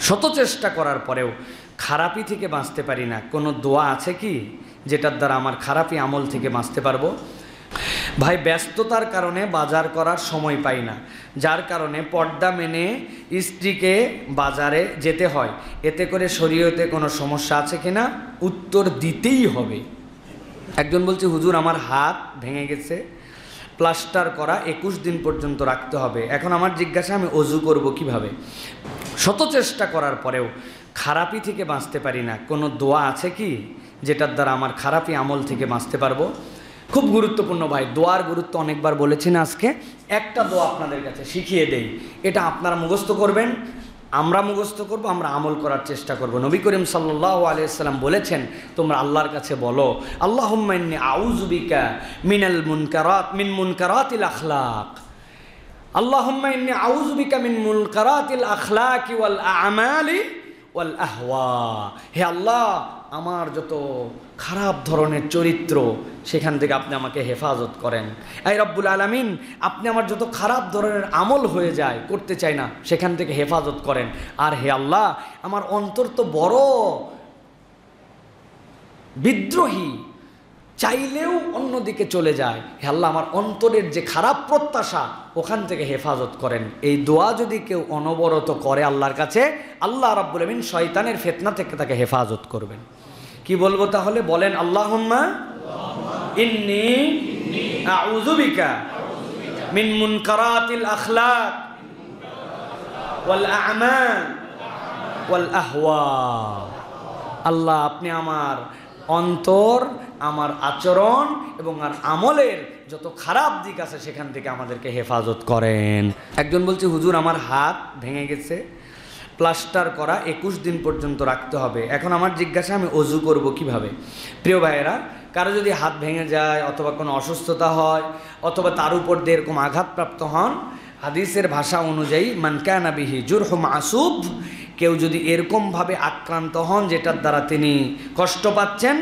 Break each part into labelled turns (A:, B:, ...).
A: শত চেষ্টা করার পরেও খারাপি থেকে বাঁচতে পারি না। কোনো দোয়া আছে কি যেটার দ্বারা আমার খারাপি আমল থেকে বাঁচতে পারবো? ভাই, ব্যস্ততার কারণে বাজার করার সময় পাই না, যার কারণে পর্দা মেনে স্ত্রীকে বাজারে যেতে হয়। এতে করে শরীয়তে কোনো সমস্যা আছে কিনা? উত্তর দিতেই হবে। একজন বলছে, হুজুর আমার হাত ভেঙে গেছে, প্লাস্টার করা 21 দিন পর্যন্ত রাখতে হবে। এখন আমার জিজ্ঞাসা, আমি অজু করব কিভাবে? শত চেষ্টা করার পরেও খারাপি থেকে বাঁচতে পারি না। কোনো দোয়া আছে কি যেটার দ্বারা আমার খারাপি আমল থেকে বাঁচতে পারবো? খুব গুরুত্বপূর্ণ ভাই, দোয়ার গুরুত্ব অনেকবার বলেছি না, আজকে একটা দোয়া আপনাদের কাছে শিখিয়ে দেই। এটা আপনারা মুখস্থ করবেন, আমরা মুখস্থ করব, আমরা আমল করার চেষ্টা করব। নবী করিম সাল্লাল্লাহু আলাইহি ওয়াসাল্লাম বলেছেন, তোমরা আল্লাহর কাছে বলো, আল্লাহুম্মা ইন্নী আউযু বিকা মিনাল মুনকারাত মিন মুনকারাতিল আখলাক। আল্লাহুম্মা ইন্নী আউযু বিকা মিন মুনকারাতিল আখলাকি ওয়াল আমালি ওয়াল আহওয়া। হে আল্লাহ, আমার যত খারাপ ধরনের চরিত্র সেখান থেকে আপনি আমাকে হেফাজত করেন। এই রব্বুল আলামিন, আপনি আমার যত খারাপ ধরনের আমল হয়ে যায়, করতে চাই না, সেখান থেকে হেফাজত করেন। আর হে আল্লাহ, আমার অন্তর তো বড় বিদ্রোহী, চাইলেও অন্যদিকে চলে যায়। হে আল্লাহ, আমার অন্তরের যে খারাপ প্রত্যাশা, ওখান থেকে হেফাজত করেন। এই দোয়া যদি কেউ অনবরত করে আল্লাহর কাছে, আল্লাহ রাব্বুল আমিন শয়তানের ফিতনা থেকে তাকে হেফাজত করবেন। কি বলবো তাহলে? বলেন, আল্লাহুম্মা ইন্নী আউযু বিকা মিন মুনকারাতিল আখলাক ওয়াল আ'মাল ওয়াল আহওয়া। আল্লাহ, আপনি আমার অন্তর, আমার আচরণ এবং আর আমলের যত খারাপ দিক আছে সেখান থেকে আমাদেরকে হেফাজত করেন। একজন বলছে, হুজুর আমার হাত ভেঙে গেছে, প্লাস্টার করা 21 দিন পর্যন্ত রাখতে হবে। এখন আমার জিজ্ঞাসা, আমি অজু করব কিভাবে? প্রিয় ভাইয়েরা, কারো যদি হাত ভেঙে যায় অথবা কোনো অসুস্থতা হয় অথবা তার উপর দিয়ে এরকম আঘাতপ্রাপ্ত হন, হাদিসের ভাষা অনুযায়ী মান কানা বিহি জুরহু মাসুব, কেউ যদি এরকমভাবে আক্রান্ত হন যেটার দ্বারা তিনি কষ্ট পাচ্ছেন,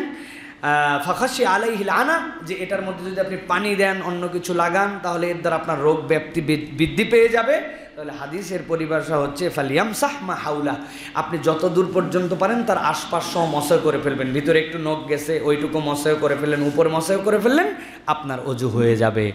A: ফাখাশি আলাইহিল আনা, যে এটার মধ্যে যদি আপনি পানি দেন, অন্য কিছু লাগান, তাহলে এর দ্বারা আপনার রোগ ব্যাপ্তি বৃদ্ধি পেয়ে যাবে। তাহলে হাদিসের পরিভাষা হচ্ছে ফালিয়ামসাহ মা হাউলা, আপনি যত দূর পর্যন্ত পারেন তার আশপাশ সহ মসহ করে ফেলবেন। ভিতরে একটু নখ গেছে, ওইটুকু মসহ করে ফেললেন, উপরে মসহ করে ফেললেন, আপনার অজু হয়ে যাবে।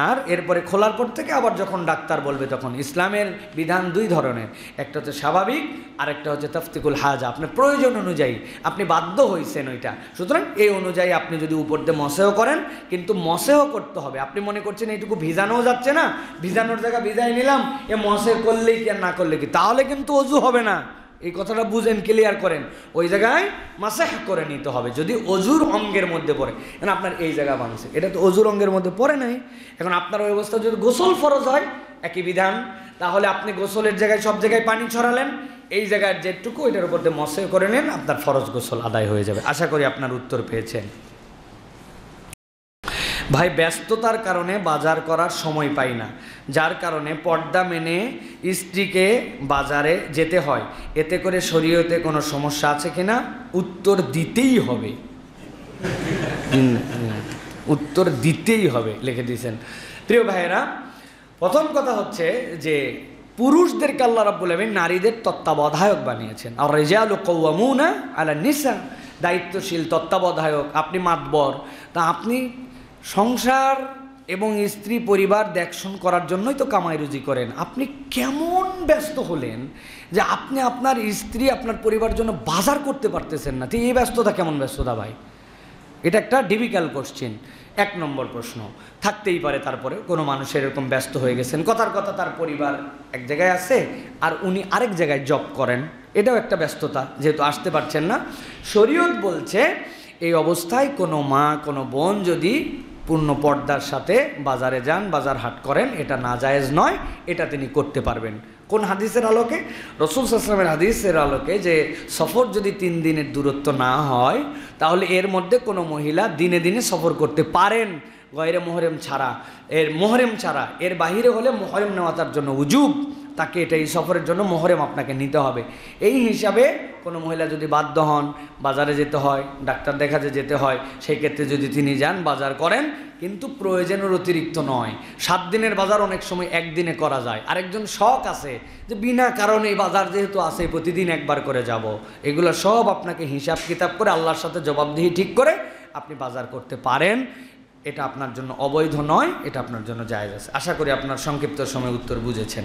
A: আর এরপরে খোলার পর থেকে আবার যখন ডাক্তার বলবে, তখন ইসলামের বিধান দুই ধরনের, একটা হচ্ছে স্বাভাবিক আর একটা হচ্ছে তাফতিকুল হাজা। আপনার প্রয়োজন অনুযায়ী আপনি বাধ্য হয়েছেন ওইটা, সুতরাং এই অনুযায়ী আপনি যদি উপর দিয়ে মসহ করেন, কিন্তু মসহ করতে হবে। আপনি মনে করছেন এইটুকু ভিজানোও যাচ্ছে না, ভিজানোর জায়গা ভিজাই নিলাম, এ মসহ করলেই কি আর না করলে কি, তাহলে কিন্তু অজু হবে না। এই কথাটা বুঝেন, ক্লিয়ার করেন। ওই জায়গায় মাসাহ করে নিতে হবে যদি অজুর অঙ্গের মধ্যে পড়ে। এখন আপনার এই জায়গা ভাঙছে, এটা তো অজুর অঙ্গের মধ্যে পড়ে নাই। এখন আপনার ওই অবস্থা যদি গোসল ফরজ হয়, একই বিধান, তাহলে আপনি গোসলের জায়গায় সব জায়গায় পানি ছড়ালেন, এই জায়গায় যেটুকু ওইটার উপর দিয়ে মসহ করে নেন, আপনার ফরজ গোসল আদায় হয়ে যাবে। আশা করি আপনার উত্তর পেয়েছেন। ভাই, ব্যস্ততার কারণে বাজার করার সময় পাই না, যার কারণে পর্দা মেনে স্ত্রীকে বাজারে যেতে হয়। এতে করে শরীয়তে কোনো সমস্যা আছে কিনা? উত্তর দিতেই হবে। উত্তর দিতেই হবে, লিখে দিয়েছেন। প্রিয় ভাইয়েরা, প্রথম কথা হচ্ছে যে পুরুষদেরকে আল্লাহ রাব্বুল আমিন নারীদের তত্ত্বাবধায়ক বানিয়েছেন। আর রিজালু কাওয়ামুনা আলা নিসা, দায়িত্বশীল তত্ত্বাবধায়ক। আপনি মাতবর, তা আপনি সংসার এবং স্ত্রী পরিবার দেখশন করার জন্যই তো কামাই রুজি করেন। আপনি কেমন ব্যস্ত হলেন যে আপনি আপনার স্ত্রী, আপনার পরিবারের জন্য বাজার করতে পারতেছেন না? তো এই ব্যস্ততা কেমন ব্যস্ততা ভাই? এটা একটা ডিফিকাল্ট কোশ্চেন। 1 নম্বর প্রশ্ন থাকতেই পারে। তারপরে কোনো মানুষের এরকম ব্যস্ত হয়ে গেছেন, কথার কথা তার পরিবার এক জায়গায় আছে আর উনি আরেক জায়গায় জব করেন, এটাও একটা ব্যস্ততা, যেহেতু আসতে পারছেন না। শরীয়ত বলছে এই অবস্থায় কোনো মা, কোনো বোন যদি পূর্ণ পর্দার সাথে বাজারে যান, বাজার হাট করেন, এটা নাজায়েজ নয়, এটা তিনি করতে পারবেন। কোন হাদিসের আলোকে? রাসূল সাল্লাল্লাহু আলাইহি ওয়াসাল্লামের হাদিসের আলোকে, যে সফর যদি 3 দিনের দূরত্ব না হয়, তাহলে এর মধ্যে কোনো মহিলা দিনে দিনে সফর করতে পারেন, গয়রে মোহরেম ছাড়া। এর মোহরেম ছাড়া, এর বাহিরে হলে মোহরেম নেওয়া তার জন্য উজুব। তাকে এটা এই সফরের জন্য মোহরেম আপনাকে নিতে হবে। এই হিসাবে কোনো মহিলা যদি বাধ্য হন, বাজারে যেতে হয়, ডাক্তার দেখাতে যেতে হয়, সেই ক্ষেত্রে যদি তিনি যান বাজার করেন, কিন্তু প্রয়োজনের অতিরিক্ত নয়। 7 দিনের বাজার অনেক সময় একদিনে করা যায়। আরেকজন শখ আছে যে বিনা কারণে বাজার যেহেতু আছে প্রতিদিন একবার করে যাব, এগুলো সব আপনাকে হিসাব কিতাব করে আল্লাহর সাথে জবাবদিহি ঠিক করে আপনি বাজার করতে পারেন। এটা আপনার জন্য অবৈধ নয়, এটা আপনার জন্য জায়েজ আছে। আশা করি আপনার সংক্ষিপ্ত সময় উত্তর বুঝেছেন।